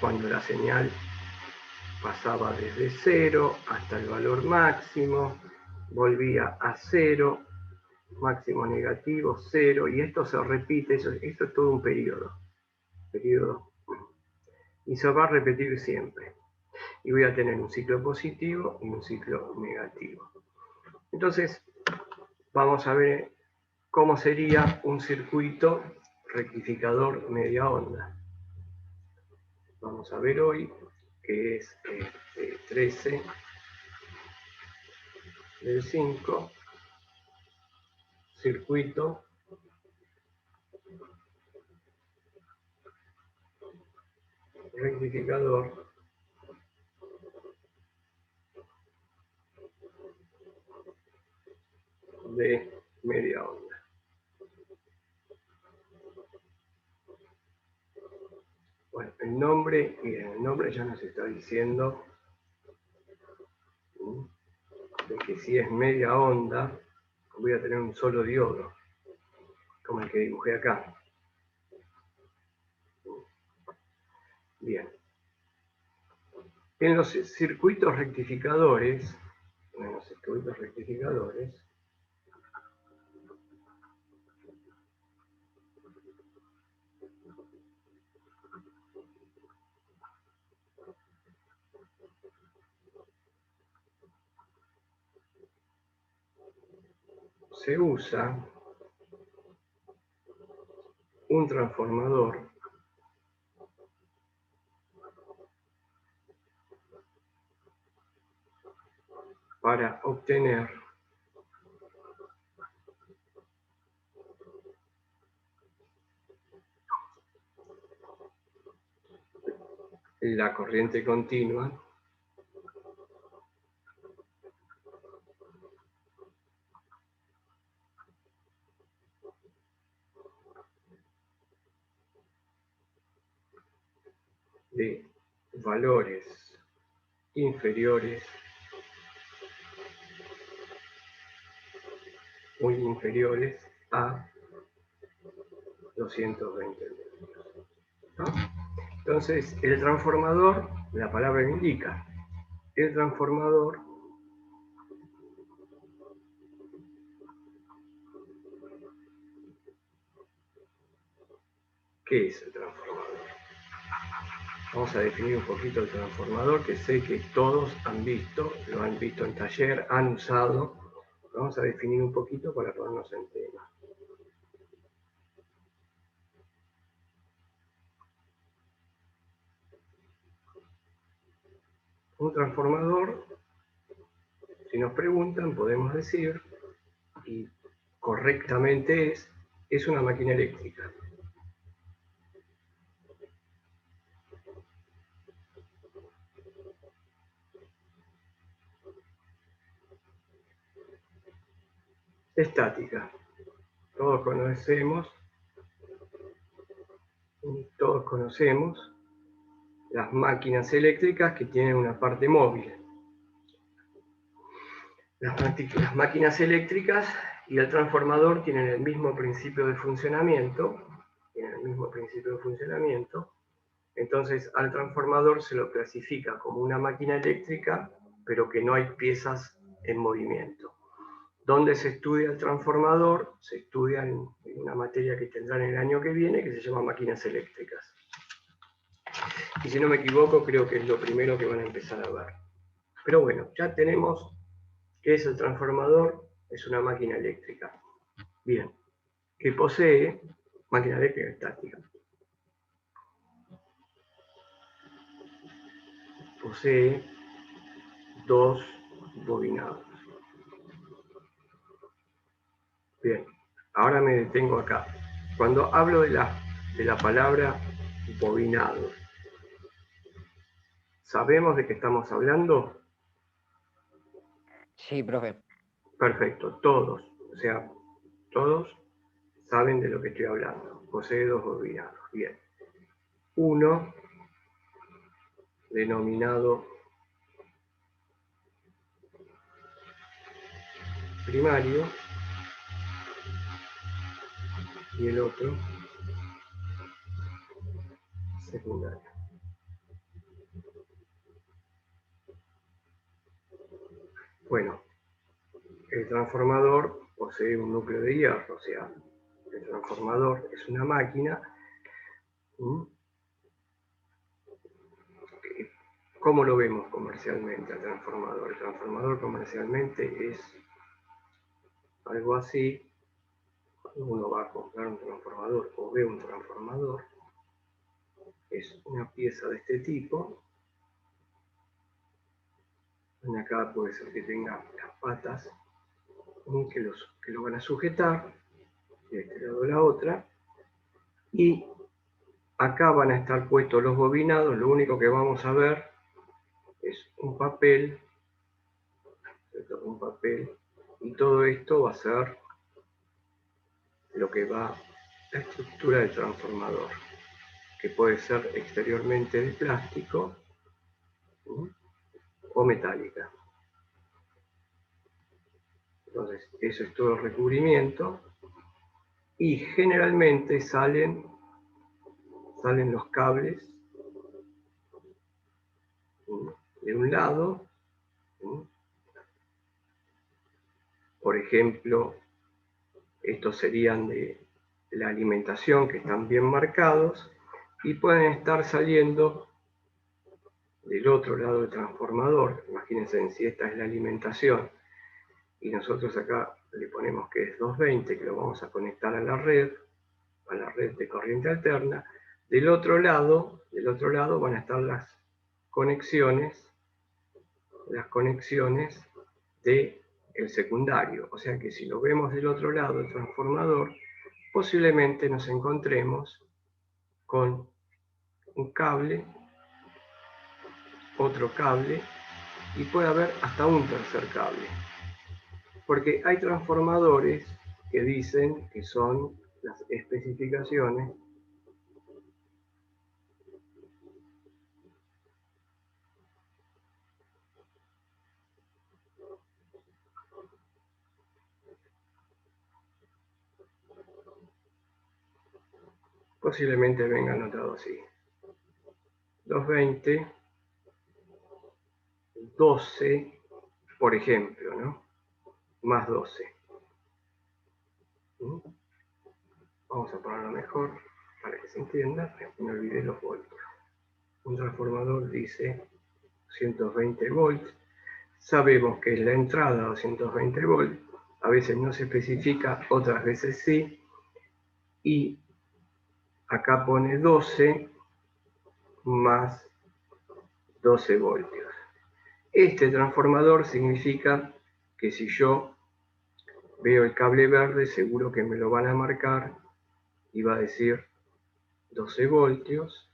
cuando la señal pasaba desde 0 hasta el valor máximo, volvía a 0, máximo negativo, 0, y esto se repite, esto es todo un periodo, y se va a repetir siempre. Y voy a tener un ciclo positivo y un ciclo negativo. Entonces, vamos a ver cómo sería un circuito rectificador media onda. Vamos a ver hoy que es 13 del 5, circuito rectificador de media onda. Bueno, el nombre, miren, el nombre ya nos está diciendo de que si es media onda, voy a tener un solo diodo, como el que dibujé acá. Bien. En los circuitos rectificadores, se usa un transformador para obtener la corriente continua de valores inferiores, muy inferiores a 220 ohmios, ¿no? Entonces, el transformador, la palabra lo indica, el transformador ¿qué es el transformador? Vamos a definir un poquito el transformador, que sé que todos han visto, lo han visto en taller, han usado. Vamos a definir un poquito para ponernos en tema. Un transformador, si nos preguntan, podemos decir, y correctamente es una máquina eléctrica. Estática. Todos conocemos las máquinas eléctricas que tienen una parte móvil. Las máquinas eléctricas y el transformador tienen el mismo principio de funcionamiento, entonces al transformador se lo clasifica como una máquina eléctrica, pero que no hay piezas en movimiento. ¿Dónde se estudia el transformador? Se estudia en una materia que tendrán el año que viene, que se llama máquinas eléctricas. Y si no me equivoco, creo que es lo primero que van a empezar a ver. Pero bueno, ya tenemos qué es el transformador, es una máquina eléctrica. Bien, que posee máquina eléctrica estática. Posee dos bobinados. Bien, ahora me detengo acá. Cuando hablo de la palabra bobinado, ¿sabemos de qué estamos hablando? Sí, profe. Perfecto, todos, o sea, todos saben de lo que estoy hablando. Posee dos bobinados. Bien. Uno, denominado primario, y el otro secundario. Bueno, el transformador posee un núcleo de hierro, o sea, el transformador es una máquina. ¿Cómo lo vemos comercialmente el transformador? El transformador comercialmente es algo así. Cuando uno va a comprar un transformador o ve un transformador, es una pieza de este tipo. Acá puede ser que tenga las patas que lo van a sujetar, de este lado la otra, y acá van a estar puestos los bobinados. Lo único que vamos a ver es un papel, y todo esto va a ser lo que va la estructura del transformador, que puede ser exteriormente de plástico o metálica. Entonces, eso es todo el recubrimiento, y generalmente salen los cables de un lado. Por ejemplo, estos serían de la alimentación, que están bien marcados, y pueden estar saliendo del otro lado del transformador. Imagínense, si esta es la alimentación y nosotros acá le ponemos que es 220, que lo vamos a conectar a la red de corriente alterna. Del otro lado van a estar las conexiones del secundario. O sea que si lo vemos del otro lado del transformador, posiblemente nos encontremos con un cable, otro cable, y puede haber hasta un tercer cable. Porque hay transformadores que dicen que son las especificaciones posiblemente venga anotado así: 220, 12, por ejemplo, ¿no? Más 12. Vamos a ponerlo mejor para que se entienda. Me olvidé los voltios. Un transformador dice 220 volts. Sabemos que es la entrada a 220 volts. A veces no se especifica, otras veces sí. Y acá pone 12 más 12 voltios. Este transformador significa que si yo veo el cable verde, seguro que me lo van a marcar y va a decir 12 voltios.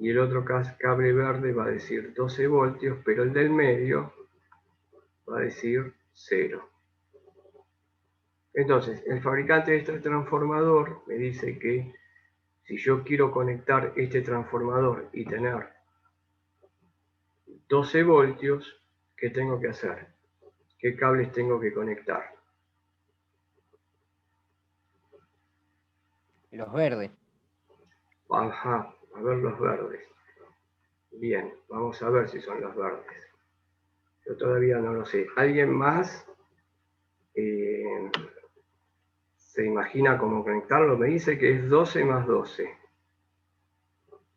Y el otro cable verde va a decir 12 voltios, pero el del medio va a decir 0. Entonces, el fabricante de este transformador me dice que si yo quiero conectar este transformador y tener 12 voltios, ¿qué tengo que hacer? ¿Qué cables tengo que conectar? Los verdes. Ajá, a ver los verdes. Bien, vamos a ver si son los verdes. Yo todavía no lo sé. ¿Alguien más se imagina cómo conectarlo? Me dice que es 12 más 12.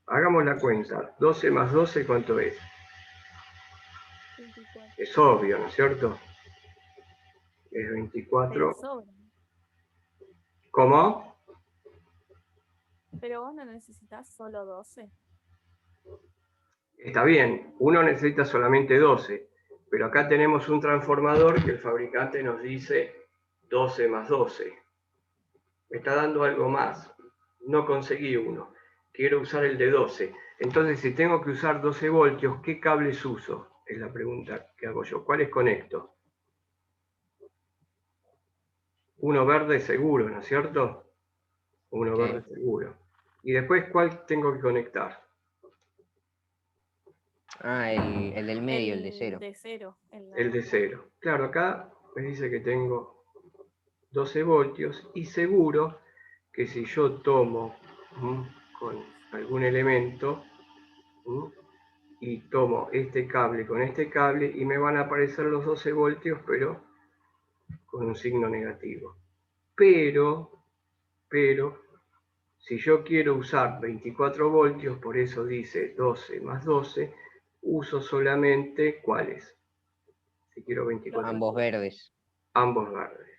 Hagamos la cuenta. 12 más 12, ¿cuánto es? 24. Es obvio, ¿no es cierto? Es 24. Pero sobra. ¿Cómo? Pero vos no necesitas solo 12. Está bien, uno necesita solamente 12, pero acá tenemos un transformador que el fabricante nos dice 12 más 12. Me está dando algo más. No conseguí uno. Quiero usar el de 12. Entonces, si tengo que usar 12 voltios, ¿qué cables uso? Es la pregunta que hago yo. ¿Cuáles conecto? Uno verde seguro, ¿no es cierto? Uno verde seguro. Y después, ¿cuál tengo que conectar? Ah, el del medio, el de 0. De 0. El de 0. Claro, acá me dice que tengo 12 voltios y seguro que si yo tomo con algún elemento y tomo este cable con este cable y me van a aparecer los 12 voltios, pero con un signo negativo. Pero, si yo quiero usar 24 voltios, por eso dice 12 más 12, uso solamente ¿cuáles? Si quiero 24. Ambos verdes. Ambos verdes.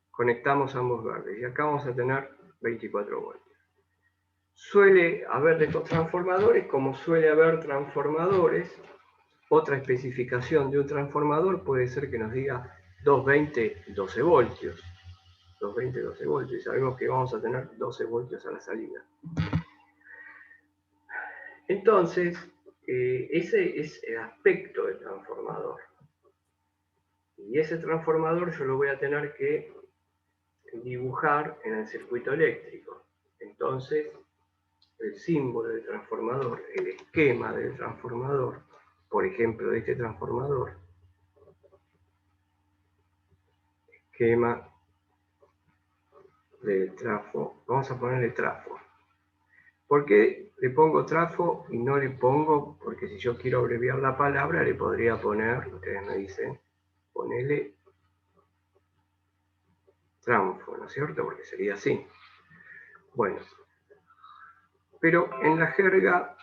Conectamos ambos verdes y acá vamos a tener 24 voltios. Suele haber de estos transformadores, como suele haber transformadores, otra especificación de un transformador puede ser que nos diga 220, 12 voltios. 220, 12 voltios. Y sabemos que vamos a tener 12 voltios a la salida. Entonces, ese es el aspecto del transformador. Y ese transformador yo lo voy a tener que dibujar en el circuito eléctrico. Entonces, el símbolo del transformador, el esquema del transformador, por ejemplo, de este transformador, esquema del trafo, vamos a ponerle trafo. ¿Por qué le pongo trafo y no le pongo? Porque si yo quiero abreviar la palabra, le podría poner, ustedes me dicen, ponele transfo, ¿no es cierto? Porque sería así. Bueno, pero en la jerga,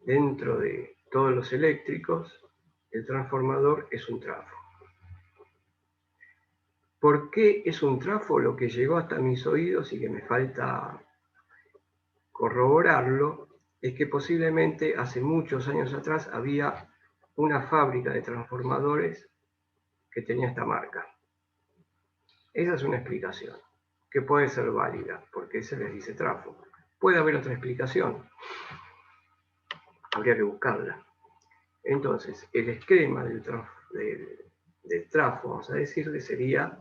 dentro de todos los eléctricos, el transformador es un trafo. ¿Por qué es un trafo? Lo que llegó hasta mis oídos y que me falta corroborarlo, es que posiblemente hace muchos años atrás había una fábrica de transformadores que tenía esta marca. Esa es una explicación, que puede ser válida, porque se les dice trafo. Puede haber otra explicación, habría que buscarla. Entonces, el esquema del trafo, vamos a decirle, sería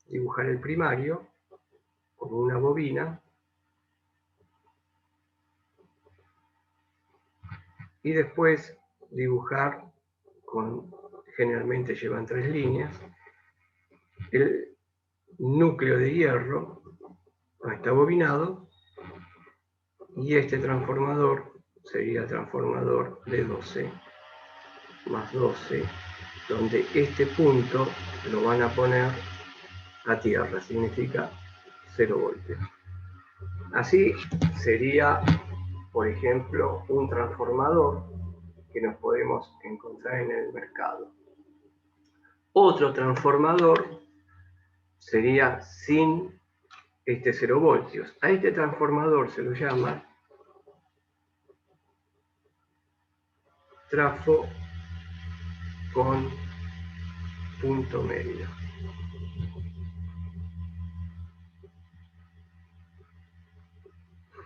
dibujar el primario como una bobina y después dibujar generalmente llevan 3 líneas, el núcleo de hierro está bobinado y este transformador sería transformador de 12 más 12, donde este punto lo van a poner a tierra, significa 0 voltios. Así sería, por ejemplo, un transformador que nos podemos encontrar en el mercado. Otro transformador sería sin este 0 voltios. A este transformador se lo llama trafo con punto medio.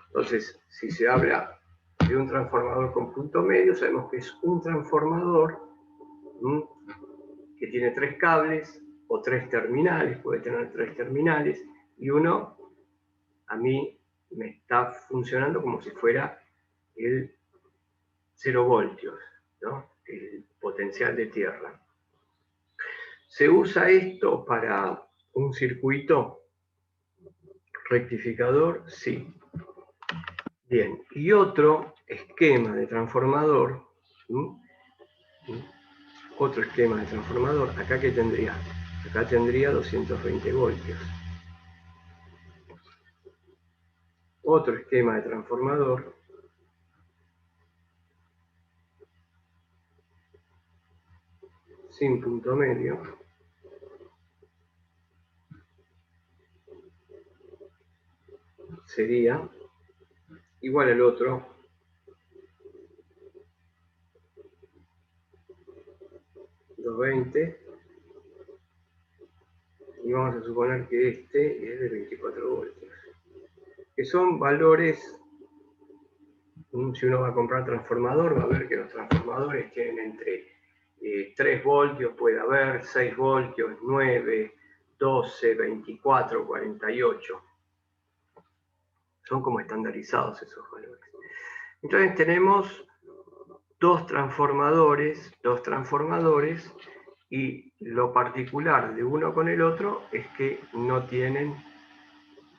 Entonces, si se habla de un transformador con punto medio, sabemos que es un transformador que tiene 3 cables o 3 terminales, puede tener 3 terminales, y uno a mí me está funcionando como si fuera el 0 voltios, ¿no? El potencial de tierra. ¿Se usa esto para un circuito rectificador? Sí. Bien, y otro esquema de transformador, ¿acá qué tendría? Acá tendría 220 voltios. Otro esquema de transformador sin punto medio sería igual al otro, $220, y vamos a suponer que este es de 24 voltios, que son valores. Si uno va a comprar transformador, va a ver que los transformadores tienen entre 3 voltios, puede haber 6 voltios, 9, 12, 24, 48. Son como estandarizados esos valores. Entonces tenemos dos transformadores, y lo particular de uno con el otro es que no tienen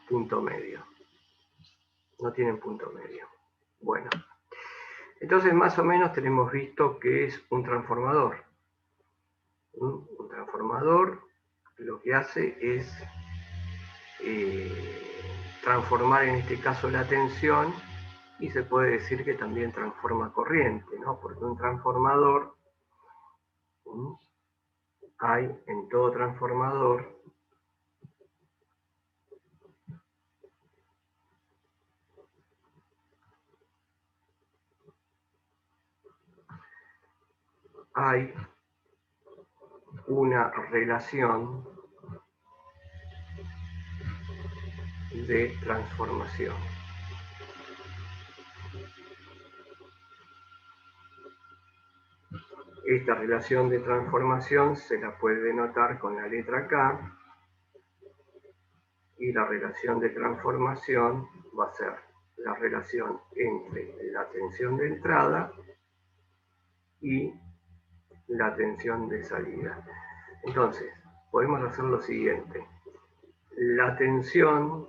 punto medio. No tienen punto medio. Bueno, Entonces, más o menos tenemos visto qué es un transformador. Un transformador lo que hace es transformar, en este caso, la tensión, y se puede decir que también transforma corriente, ¿no? Porque un transformador, hay en todo transformador hay una relación de transformación. Esta relación de transformación se la puede denotar con la letra K, y la relación de transformación va a ser la relación entre la tensión de entrada y la tensión de salida. Entonces, podemos hacer lo siguiente. La tensión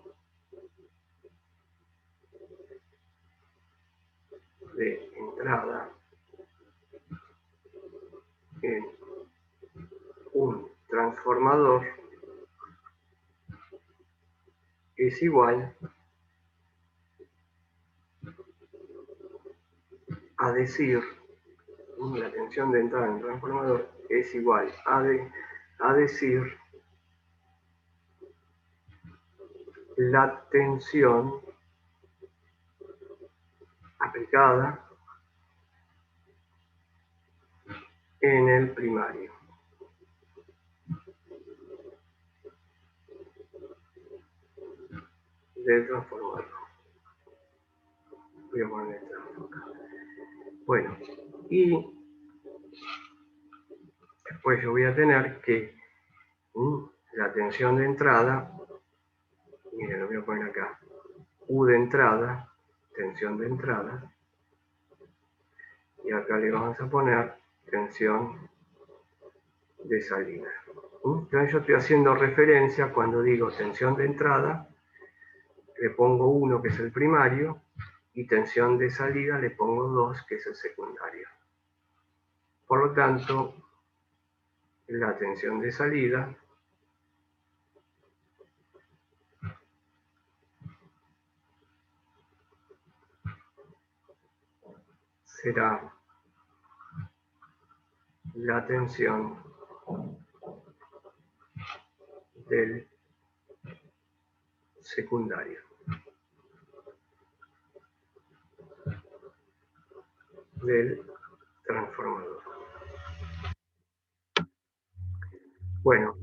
de entrada en un transformador es igual a decir, la tensión de entrada en un transformador es igual a decir la tensión aplicada en el primario. Del transformador. Voy a poner el acá. Bueno, y después yo voy a tener que la tensión de entrada, miren, lo voy a poner acá, U de entrada, tensión de entrada, y acá le vamos a poner tensión de salida. Entonces yo estoy haciendo referencia cuando digo tensión de entrada, le pongo 1 que es el primario, y tensión de salida le pongo 2 que es el secundario. Por lo tanto, la tensión de salida será la tensión del secundario. Del transformador. Bueno,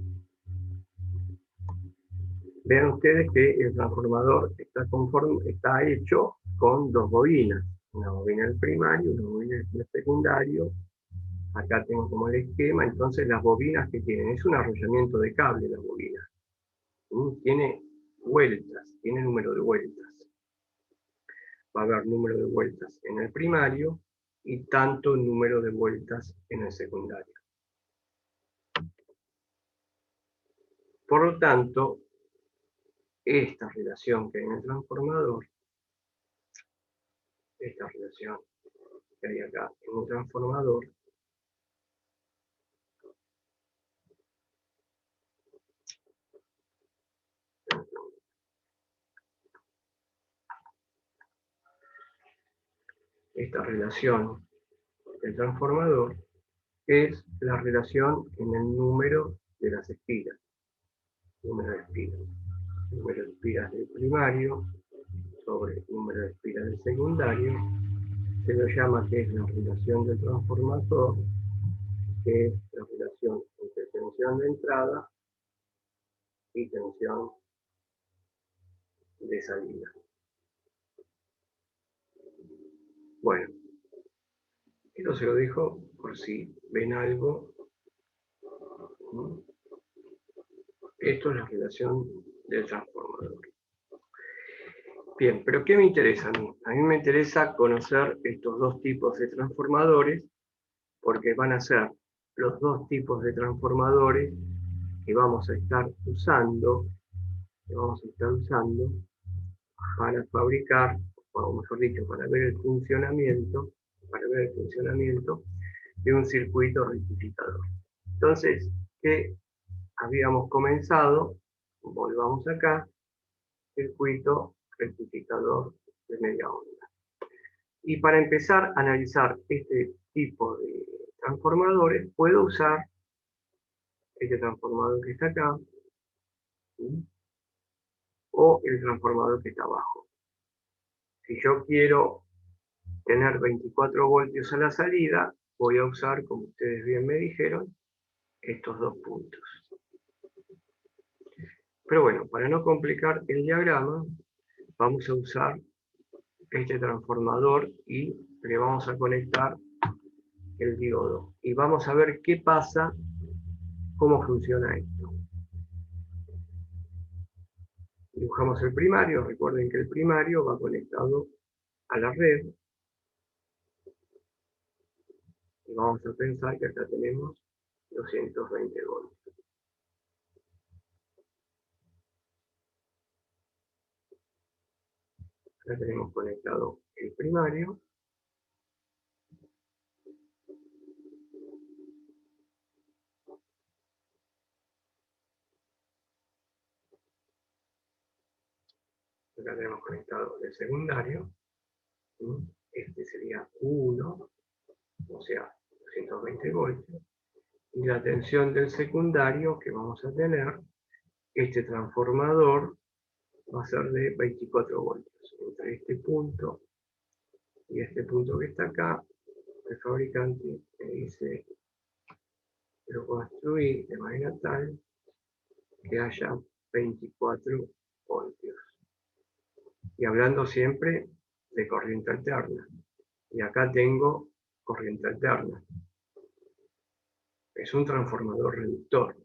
vean ustedes que el transformador está hecho con dos bobinas, una bobina del primario, una bobina del secundario. Acá tengo como el esquema. Entonces las bobinas que tienen, es un arrollamiento de cable la bobina. Tiene vueltas, tiene número de vueltas. Va a haber número de vueltas en el primario y tanto número de vueltas en el secundario. Por lo tanto, esta relación que hay en el transformador, esta relación que hay acá en un transformador, esta relación del transformador es la relación en el número de las espiras. Número de espiras del primario sobre el número de espiras del secundario, se lo llama que es la relación del transformador, que es la relación entre tensión de entrada y tensión de salida. Bueno, esto se lo dejo por si ven algo. Esto es la relación del transformador. Bien, pero ¿qué me interesa a mí? A mí me interesa conocer estos dos tipos de transformadores, porque van a ser los dos tipos de transformadores que vamos a estar usando, para fabricar, o mejor dicho, para ver el funcionamiento para ver el funcionamiento de un circuito rectificador. Entonces, ¿qué habíamos comenzado? Volvamos acá, circuito rectificador de media onda. Y para empezar a analizar este tipo de transformadores, puedo usar este transformador que está acá, ¿sí? O el transformador que está abajo. Si yo quiero tener 24 voltios a la salida, voy a usar, como ustedes bien me dijeron, estos dos puntos. Pero bueno, para no complicar el diagrama, vamos a usar este transformador y le vamos a conectar el diodo. Y vamos a ver qué pasa, cómo funciona esto. Dibujamos el primario, recuerden que el primario va conectado a la red. Y vamos a pensar que acá tenemos 220 voltios. Acá tenemos conectado el primario. Acá tenemos conectado el secundario. Este sería 1, o sea, 220 voltios. Y la tensión del secundario que vamos a tener, este transformador va a ser de 24 voltios. Entre este punto y este punto que está acá, el fabricante me dice que lo construí de manera tal que haya 24 voltios. Y hablando siempre de corriente alterna. Y acá tengo corriente alterna. Es un transformador reductor.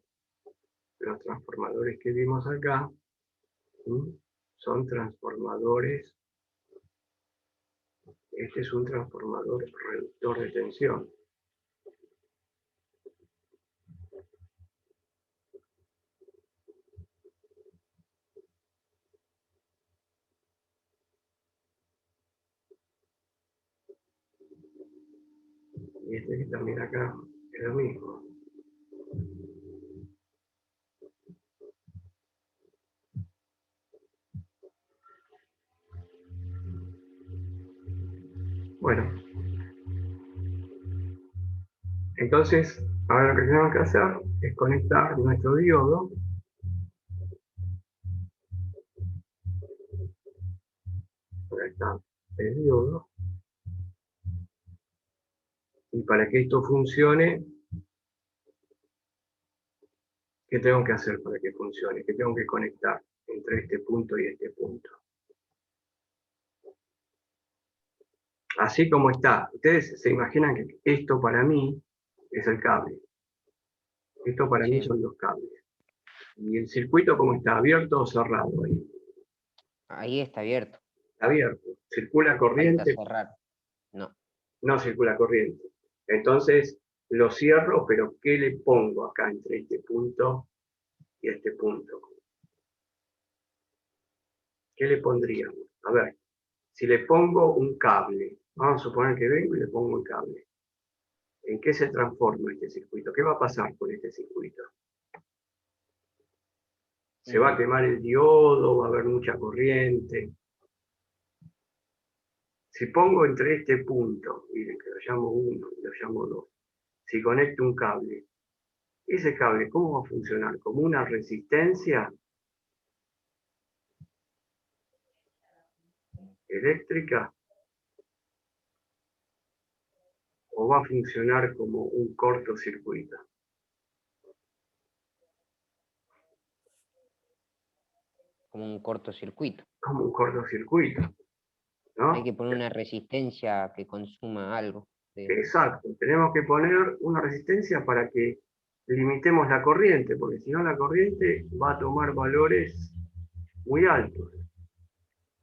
Los transformadores que vimos acá son transformadores. Este es un transformador reductor de tensión. Y este que también acá es lo mismo. Bueno, entonces, ahora lo que tenemos que hacer es conectar nuestro diodo. Conectar el diodo. Y para que esto funcione, ¿qué tengo que hacer para que funcione? ¿Qué tengo que conectar entre este punto y este punto? Así como está, ustedes se imaginan que esto para mí es el cable. Esto para mí Sí. son los cables. Y el circuito, ¿cómo está? ¿Abierto o cerrado ahí? Ahí está abierto. Está abierto. ¿Circula Falta corriente? cerrar. No. No circula corriente. Entonces lo cierro, pero ¿qué le pongo acá entre este punto y este punto? ¿Qué le pondríamos? A ver, si le pongo un cable, vamos a suponer que vengo y le pongo un cable. ¿En qué se transforma este circuito? ¿Qué va a pasar con este circuito? ¿Se va a quemar el diodo? ¿Va a haber mucha corriente? Si pongo entre este punto, miren que lo llamo 1 y lo llamo 2, si conecto un cable, ese cable, ¿cómo va a funcionar? ¿Como una resistencia eléctrica? ¿O va a funcionar como un cortocircuito? Como un cortocircuito. Como un cortocircuito, Hay ¿no? que poner una resistencia que consuma algo. Exacto, tenemos que poner una resistencia para que limitemos la corriente, porque si no la corriente va a tomar valores muy altos.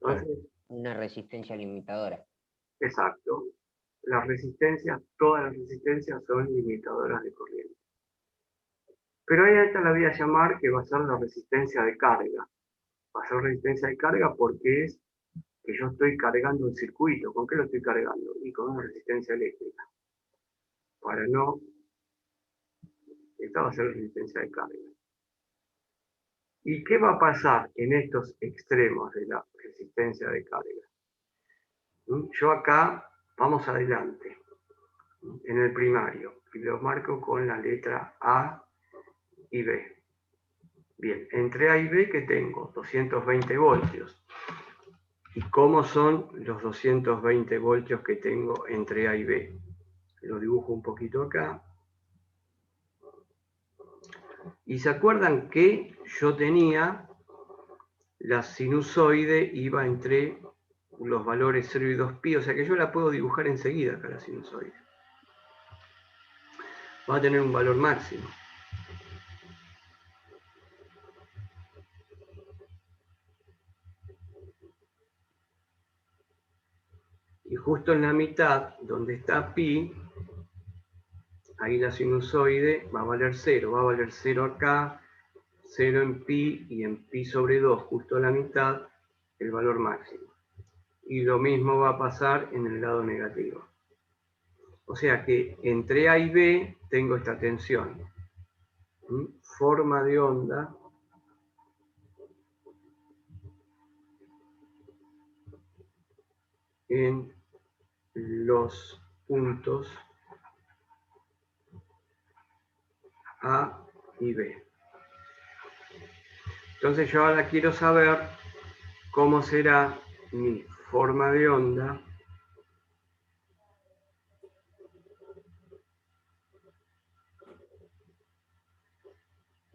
Entonces, Una resistencia limitadora. exacto, las resistencias, todas las resistencias son limitadoras de corriente. Pero ahí esta la voy a llamar que va a ser la resistencia de carga. Va a ser resistencia de carga porque es que yo estoy cargando el circuito. ¿Con qué lo estoy cargando? Y con una resistencia eléctrica. Para no... Esta va a ser resistencia de carga. ¿Y qué va a pasar en estos extremos de la resistencia de carga? Yo acá, vamos adelante, en el primario, y lo marco con la letra A y B. Bien, entre A y B, ¿qué tengo? 220 voltios. ¿Y cómo son los 220 voltios que tengo entre A y B? Lo dibujo un poquito acá. Y se acuerdan que yo tenía la sinusoide, iba entre los valores 0 y 2pi, o sea que yo la puedo dibujar enseguida acá la sinusoide. Va a tener un valor máximo. Y justo en la mitad, donde está pi, ahí la sinusoide va a valer 0. Va a valer 0 acá, 0 en pi y en pi sobre 2, justo a la mitad, el valor máximo. Y lo mismo va a pasar en el lado negativo. O sea que entre A y B tengo esta tensión. Forma de onda en los puntos A y B. Entonces yo ahora quiero saber cómo será mi forma de onda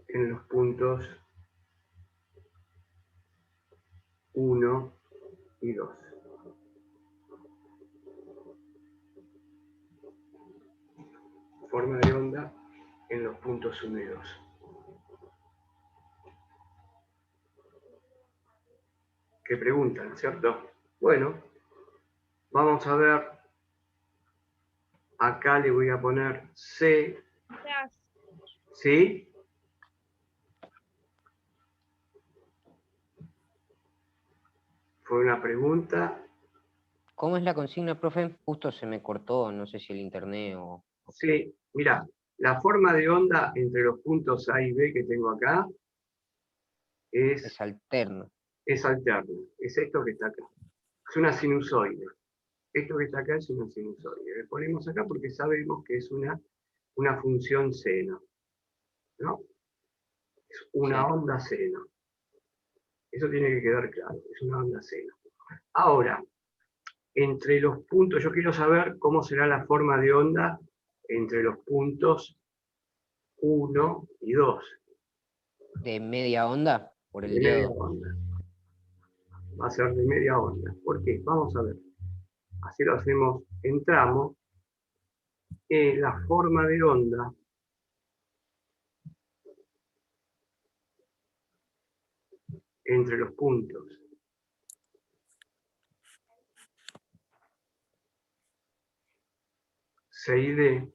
en los puntos 1 y 2. Forma de onda en los puntos 1 y 2. ¿Qué preguntan, cierto? Bueno, vamos a ver. Acá le voy a poner C. ¿Sí? Fue una pregunta. ¿Cómo es la consigna, profe? Justo se me cortó, no sé si el internet o... Sí, mira, la forma de onda entre los puntos A y B que tengo acá Es alterno. es alterna. Es esto que está acá. Es una sinusoide. Esto que está acá es una sinusoide. Le ponemos acá porque sabemos que es una función seno, ¿no? Es una Sí. onda seno. Eso tiene que quedar claro, es una onda seno. Ahora, entre los puntos, yo quiero saber cómo será la forma de onda entre los puntos 1 y 2. ¿De media onda? Por De el media diodo. onda. Va a ser de media onda. ¿Por qué? Vamos a ver. Así lo hacemos en tramo. La forma de onda entre los puntos C y D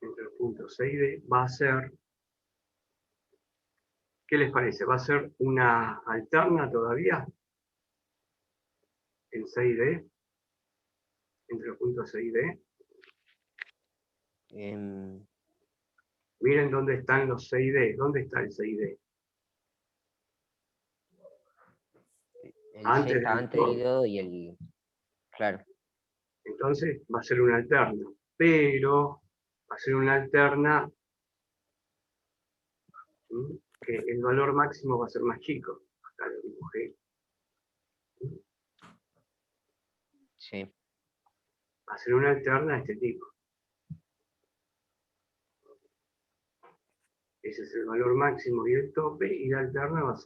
entre los puntos C y D va a ser, ¿qué les parece? ¿Va a ser una alterna todavía en C y D? Entre los puntos C y D. Miren dónde están los C y D. ¿Dónde está el C y D? El C está antes del diodo. diodo y el... Claro. Entonces va a ser una alterna. Pero va a ser una alterna que el valor máximo va a ser más chico. Acá lo dibujé. Sí. Va a ser una alterna de este tipo. Ese es el valor máximo y el tope, y la alterna va a ser